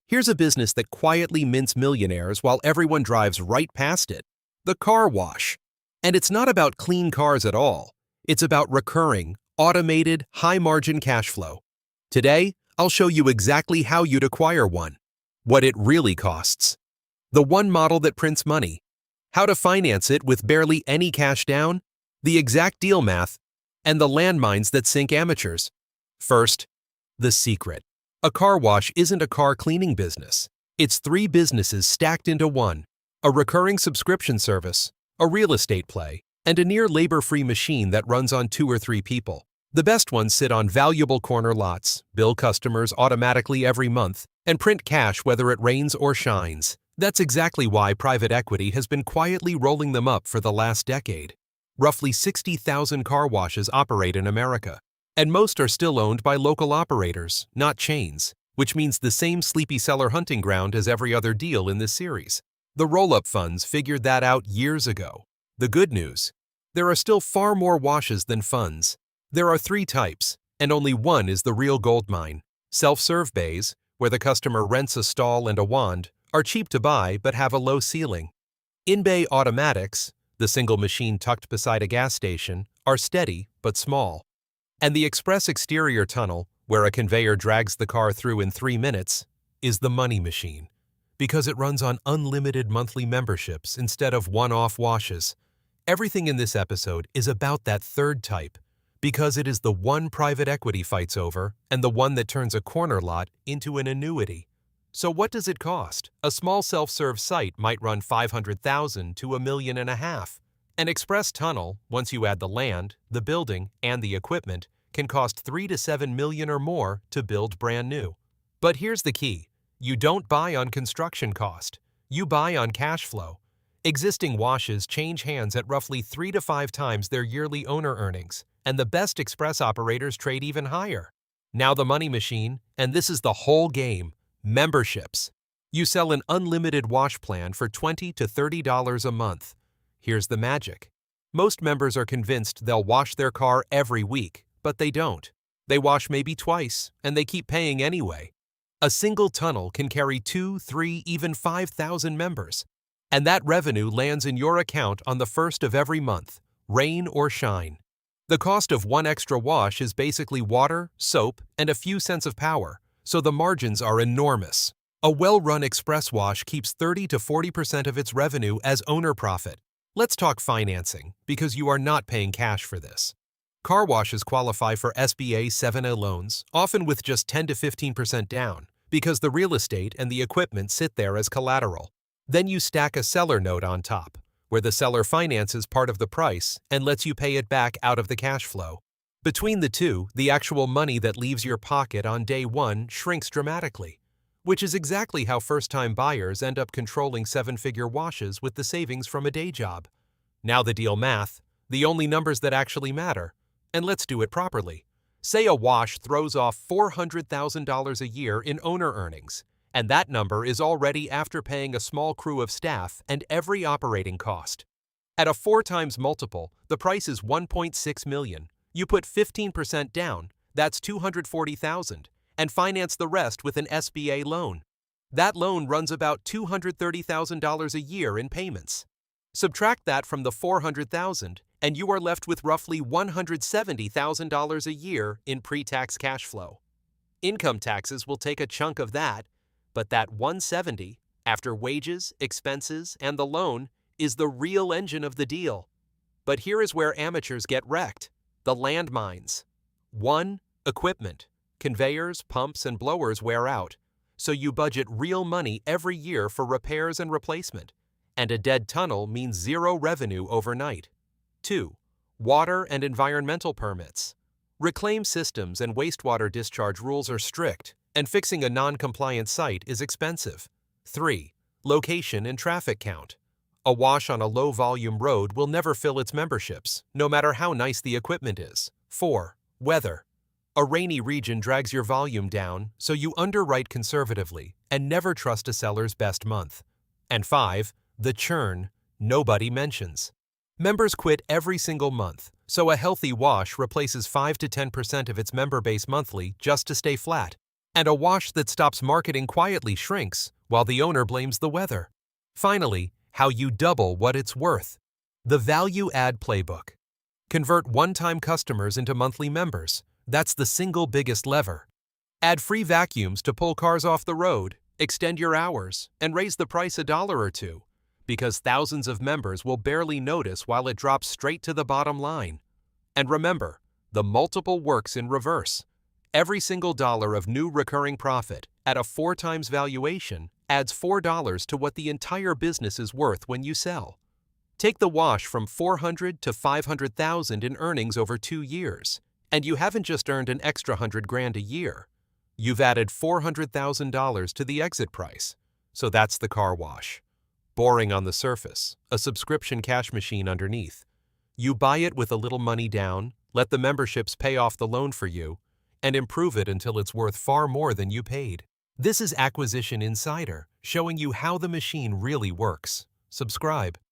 Here's a business that quietly mints millionaires while everyone drives right past it: the car wash. And it's not about clean cars at all. It's about recurring, automated, high-margin cash flow. Today, I'll show you exactly how you'd acquire one, what it really costs, the one model that prints money, how to finance it with barely any cash down, the exact deal math, and the landmines that sink amateurs. First, the secret. A car wash isn't a car cleaning business. It's three businesses stacked into one: a recurring subscription service, a real estate play, and a near labor-free machine that runs on 2 or 3 people. The best ones sit on valuable corner lots, bill customers automatically every month, and print cash whether it rains or shines. That's exactly why private equity has been quietly rolling them up for the last decade. Roughly 60,000 car washes operate in America, and most are still owned by local operators, not chains, which means the same sleepy seller hunting ground as every other deal in this series. The roll-up funds figured that out years ago. The good news: there are still far more washes than funds. There are 3 types, and only one is the real goldmine. Self-serve bays, where the customer rents a stall and a wand, are cheap to buy but have a low ceiling. In-bay automatics, the single machine tucked beside a gas station, are steady but small. And the express exterior tunnel, where a conveyor drags the car through in 3 minutes, is the money machine, because it runs on unlimited monthly memberships instead of one-off washes. Everything in this episode is about that third type, because it is the one private equity fights over and the one that turns a corner lot into an annuity. So what does it cost? A small self-serve site might run $500,000 to $1.5 million. An express tunnel, once you add the land, the building, and the equipment, can cost $3 to $7 million or more to build brand new. But here's the key: you don't buy on construction cost, you buy on cash flow. Existing washes change hands at roughly 3 to 5 times their yearly owner earnings, and the best express operators trade even higher. Now the money machine, and this is the whole game: memberships. You sell an unlimited wash plan for $20 to $30 a month. Here's the magic: most members are convinced they'll wash their car every week, but they don't. They wash maybe twice, and they keep paying anyway. A single tunnel can carry 2, 3, even 5,000 members. And that revenue lands in your account on the first of every month, rain or shine. The cost of one extra wash is basically water, soap, and a few cents of power, so the margins are enormous. A well-run express wash keeps 30 to 40% of its revenue as owner profit. Let's talk financing, because you are not paying cash for this. Car washes qualify for SBA 7A loans, often with just 10 to 15% down, because the real estate and the equipment sit there as collateral. Then you stack a seller note on top, where the seller finances part of the price and lets you pay it back out of the cash flow. Between the two, the actual money that leaves your pocket on day one shrinks dramatically, which is exactly how first-time buyers end up controlling 7-figure washes with the savings from a day job. Now the deal math, the only numbers that actually matter. And let's do it properly. Say a wash throws off $400,000 a year in owner earnings, and that number is already after paying a small crew of staff and every operating cost. At a 4 times multiple, the price is $1.6 million. You put 15% down, that's $240,000, and finance the rest with an SBA loan. That loan runs about $230,000 a year in payments. Subtract that from the $400,000, and you are left with roughly $170,000 a year in pre-tax cash flow. Income taxes will take a chunk of that, but that $170,000, after wages, expenses, and the loan, is the real engine of the deal. But here is where amateurs get wrecked: the landmines. 1. Equipment. Conveyors, pumps, and blowers wear out, so you budget real money every year for repairs and replacement, and a dead tunnel means 0 revenue overnight. 2. Water and environmental permits. Reclaim systems and wastewater discharge rules are strict, and fixing a non-compliant site is expensive. 3. Location and traffic count. A wash on a low-volume road will never fill its memberships, no matter how nice the equipment is. 4. Weather. A rainy region drags your volume down, so you underwrite conservatively and never trust a seller's best month. And 5. The churn nobody mentions. Members quit every single month, so a healthy wash replaces 5 to 10% of its member base monthly just to stay flat. And a wash that stops marketing quietly shrinks while the owner blames the weather. Finally, how you double what it's worth. The Value Add Playbook. Convert one-time customers into monthly members. That's the single biggest lever. Add free vacuums to pull cars off the road, extend your hours, and raise the price $1 or $2, because thousands of members will barely notice while it drops straight to the bottom line. And remember, the multiple works in reverse. Every single dollar of new recurring profit at a 4 times valuation adds $4 to what the entire business is worth when you sell. Take the wash from $400,000 to $500,000 in earnings over 2 years, and you haven't just earned an extra $100,000 a year. You've added $400,000 to the exit price. So that's the car wash. Boring on the surface, a subscription cash machine underneath. You buy it with a little money down, let the memberships pay off the loan for you, and improve it until it's worth far more than you paid. This is Acquisition Insider, showing you how the machine really works. Subscribe.